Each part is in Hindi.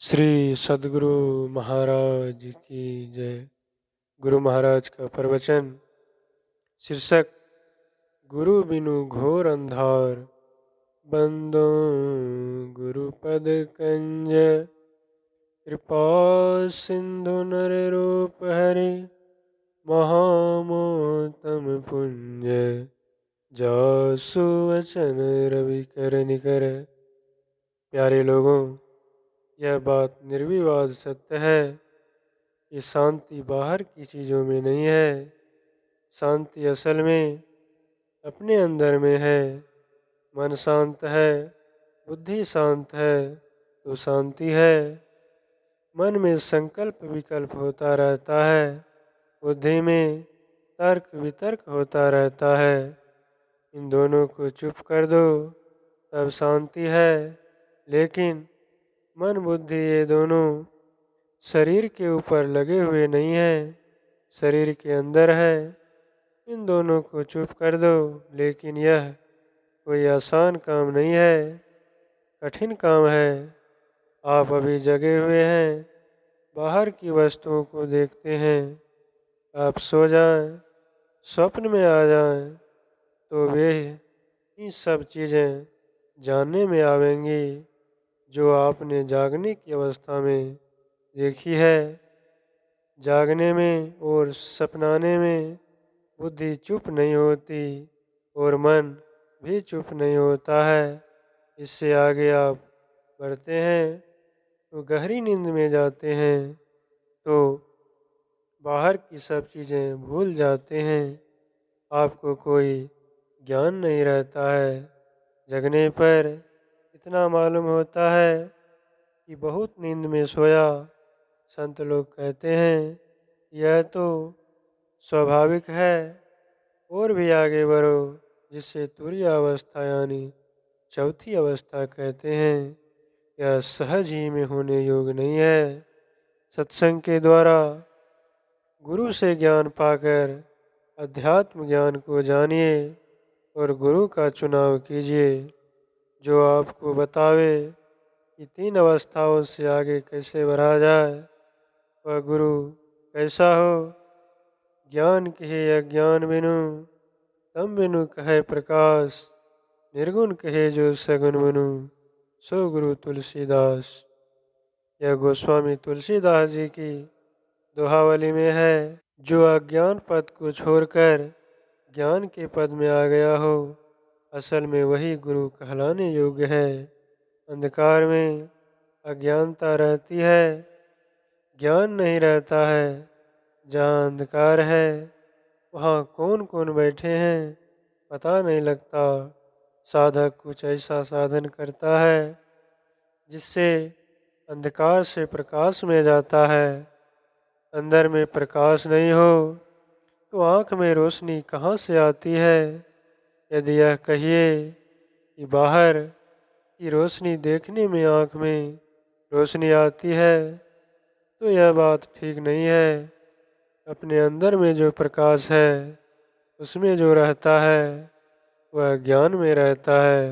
श्री सद्गुरु महाराज की जय। गुरु महाराज का प्रवचन। शीर्षक गुरु बिनु घोर अंधार, बंदो गुरु पद कंज। कृपा सिंधु नर रूप हरि, महामोतम पुंज। जासु वचन रवि कर निकर। प्यारे लोगों, यह बात निर्विवाद सत्य है कि शांति बाहर की चीज़ों में नहीं है। शांति असल में अपने अंदर में है। मन शांत है, बुद्धि शांत है तो शांति है। मन में संकल्प विकल्प होता रहता है, बुद्धि में तर्क वितर्क होता रहता है। इन दोनों को चुप कर दो तब शांति है। लेकिन मन बुद्धि ये दोनों शरीर के ऊपर लगे हुए नहीं हैं, शरीर के अंदर है। इन दोनों को चुप कर दो। लेकिन यह कोई आसान काम नहीं है, कठिन काम है। आप अभी जगे हुए हैं, बाहर की वस्तुओं को देखते हैं। आप सो जाएं, स्वप्न में आ जाएं तो वे ये सब चीज़ें जानने में आवेंगी जो आपने जागने की अवस्था में देखी है। जागने में और सपनाने में बुद्धि चुप नहीं होती और मन भी चुप नहीं होता है। इससे आगे आप बढ़ते हैं तो गहरी नींद में जाते हैं तो बाहर की सब चीज़ें भूल जाते हैं। आपको कोई ज्ञान नहीं रहता है। जगने पर इतना मालूम होता है कि बहुत नींद में सोया। संत लोग कहते हैं यह तो स्वाभाविक है, और भी आगे बढ़ो, जिसे तुरीय अवस्था यानी चौथी अवस्था कहते हैं। यह सहज ही में होने योग्य नहीं है। सत्संग के द्वारा गुरु से ज्ञान पाकर अध्यात्म ज्ञान को जानिए और गुरु का चुनाव कीजिए जो आपको बतावे कि 3 अवस्थाओं से आगे कैसे बढ़ा जाए। वह गुरु कैसा हो? ज्ञान कहे अज्ञान बिनु, तम बिनु कहे प्रकाश। निर्गुण कहे जो सगुण बिनु, सो गुरु तुलसीदास। यह गोस्वामी तुलसीदास जी की दोहावली में है। जो अज्ञान पद को छोड़कर ज्ञान के पद में आ गया हो, असल में वही गुरु कहलाने योग्य है। अंधकार में अज्ञानता रहती है, ज्ञान नहीं रहता है। जहाँ अंधकार है वहाँ कौन कौन बैठे हैं पता नहीं लगता। साधक कुछ ऐसा साधन करता है जिससे अंधकार से प्रकाश में जाता है। अंदर में प्रकाश नहीं हो तो आँख में रोशनी कहाँ से आती है? यदि यह कहिए कि बाहर की रोशनी देखने में आँख में रोशनी आती है तो यह बात ठीक नहीं है। अपने अंदर में जो प्रकाश है उसमें जो रहता है वह ज्ञान में रहता है।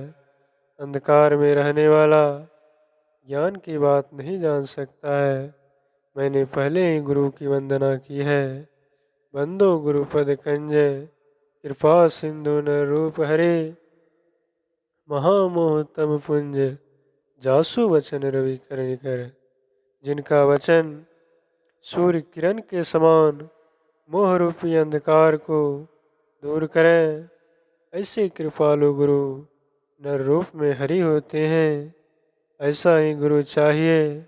अंधकार में रहने वाला ज्ञान की बात नहीं जान सकता है। मैंने पहले ही गुरु की वंदना की है। बंदो गुरुपद कंज, कृपा सिंधु न रूप हरे, महामोह तम पुंज। जासु वचन रवि कर निकर। जिनका वचन सूर्य किरण के समान मोह रूपी अंधकार को दूर करें, ऐसे कृपालु गुरु नर रूप में हरि होते हैं। ऐसा ही गुरु चाहिए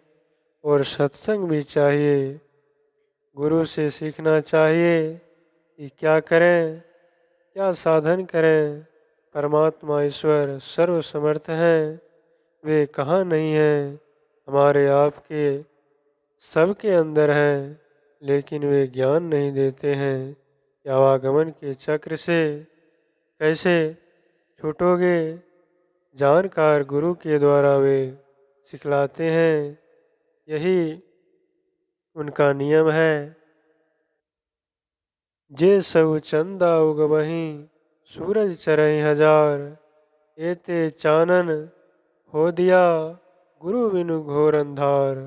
और सत्संग भी चाहिए। गुरु से सीखना चाहिए कि क्या करें, क्या साधन करें। परमात्मा ईश्वर सर्व समर्थ हैं, वे कहाँ नहीं हैं। हमारे आपके सबके अंदर हैं, लेकिन वे ज्ञान नहीं देते हैं। आवागमन के चक्र से कैसे छूटोगे? जानकार गुरु के द्वारा वे सिखलाते हैं, यही उनका नियम है। जे सब चंदा उगबहीं, सूरज चरहि हजार। एते चानन हो दिया गुरु बिनु घोर अंधार।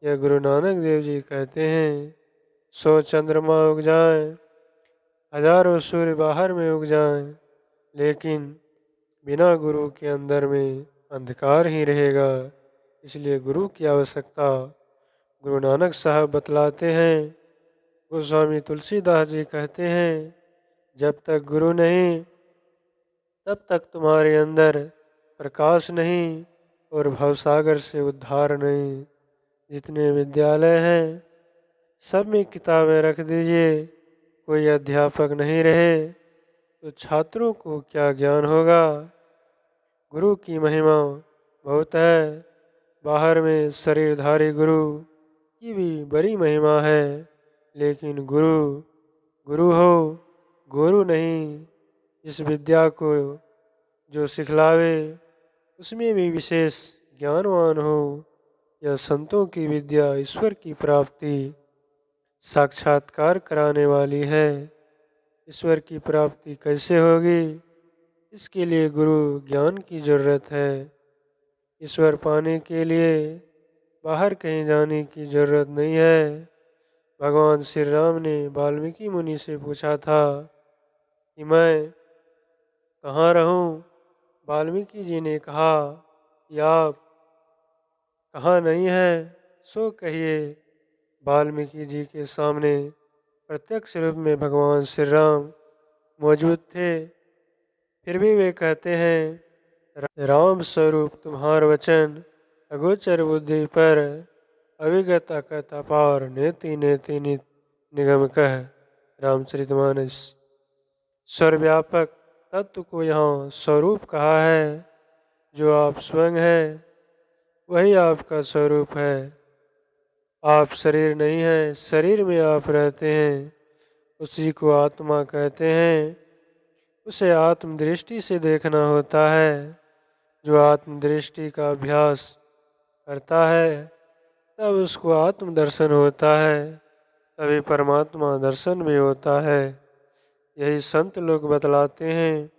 यह गुरु नानक देव जी कहते हैं। 100 चंद्रमा उग जाएं, हजारों सूर्य बाहर में उग जाएं, लेकिन बिना गुरु के अंदर में अंधकार ही रहेगा। इसलिए गुरु की आवश्यकता गुरु नानक साहब बतलाते हैं। गोस्वामी तुलसीदास जी कहते हैं, जब तक गुरु नहीं तब तक तुम्हारे अंदर प्रकाश नहीं और भवसागर से उद्धार नहीं। जितने विद्यालय हैं सब में किताबें रख दीजिए, कोई अध्यापक नहीं रहे तो छात्रों को क्या ज्ञान होगा। गुरु की महिमा बहुत है। बाहर में शरीरधारी गुरु की भी बड़ी महिमा है, लेकिन गुरु गुरु हो, गुरु नहीं। इस विद्या को जो सिखलावे उसमें भी विशेष ज्ञानवान हो। यह संतों की विद्या ईश्वर की प्राप्ति साक्षात्कार कराने वाली है। ईश्वर की प्राप्ति कैसे होगी, इसके लिए गुरु ज्ञान की जरूरत है। ईश्वर पाने के लिए बाहर कहीं जाने की जरूरत नहीं है। भगवान श्री राम ने वाल्मीकि मुनि से पूछा था कि मैं कहाँ रहूं। वाल्मीकि जी ने कहा कि आप कहाँ नहीं है सो कहिए। वाल्मीकि जी के सामने प्रत्यक्ष रूप में भगवान श्री राम मौजूद थे, फिर भी वे कहते हैं, राम स्वरूप तुम्हार वचन अगोचर बुद्धि पर अविगत अकत अपार नेति नेति निगम कह। रामचरितमानस। सर्वव्यापक तत्व को यहाँ स्वरूप कहा है। जो आप स्वयं है वही आपका स्वरूप है। आप शरीर नहीं है, शरीर में आप रहते हैं, उसी को आत्मा कहते हैं। उसे आत्मदृष्टि से देखना होता है। जो आत्मदृष्टि का अभ्यास करता है तब उसको आत्मदर्शन होता है, तभी परमात्मा दर्शन भी होता है। यही संत लोग बतलाते हैं।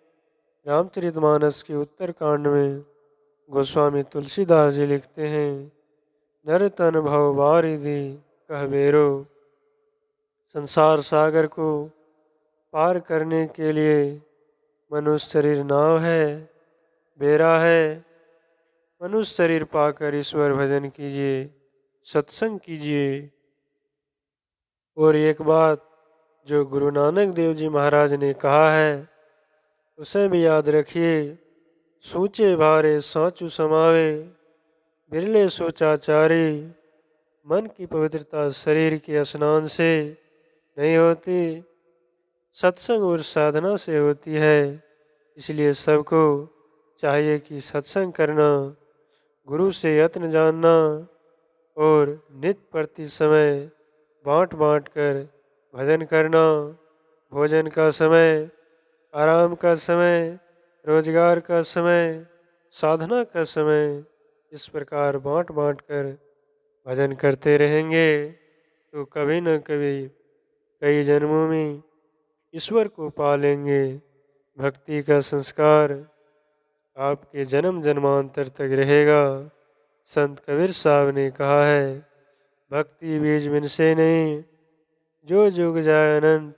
रामचरितमानस के उत्तरकांड में गोस्वामी तुलसीदास जी लिखते हैं, नर तन भव बारिधि कह बेरो। संसार सागर को पार करने के लिए मनुष्य शरीर नाव है, बेरा है। मनुष्य शरीर पाकर ईश्वर भजन कीजिए, सत्संग कीजिए। और एक बात जो गुरु नानक देव जी महाराज ने कहा है उसे भी याद रखिए। सूचे भारे सांचू समावे, बिरले सोचाचारी। मन की पवित्रता शरीर के स्नान से नहीं होती, सत्संग और साधना से होती है। इसलिए सबको चाहिए कि सत्संग करना, गुरु से यत्न जानना और नित्य प्रति समय बाँट बाँट कर भजन करना। भोजन का समय, आराम का समय, रोजगार का समय, साधना का समय, इस प्रकार बाँट बाँट कर भजन करते रहेंगे तो कभी न कभी कई जन्मों में ईश्वर को पा लेंगे। भक्ति का संस्कार आपके जन्म जन्मांतर तक रहेगा। संत कबीर साहब ने कहा है, भक्ति बीज बिन से नहीं, जो जुग जाए अनंत।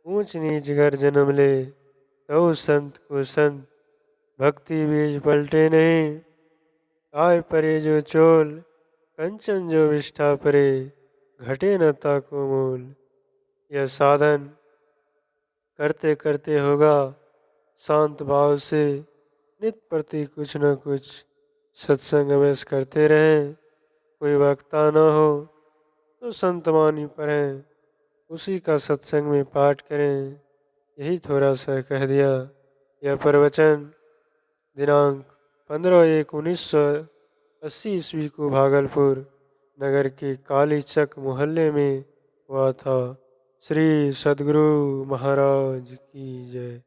ऊंच नीच घर जन्म ले, तो संत को संत। भक्ति बीज पलटे नहीं, आय परे जो चोल। कंचन जो विष्ठा परे, घटे न ताको मोल। यह साधन करते करते होगा। शांत भाव से नित्य प्रति कुछ न कुछ सत्संग अवश्य करते रहें। कोई वक्ता न हो तो संतवाणी पढ़ें, उसी का सत्संग में पाठ करें। यही थोड़ा सा कह दिया। यह प्रवचन दिनांक 15/1/1980 ईस्वी को भागलपुर नगर के काली चक मोहल्ले में हुआ था। श्री सद्गुरु महाराज की जय।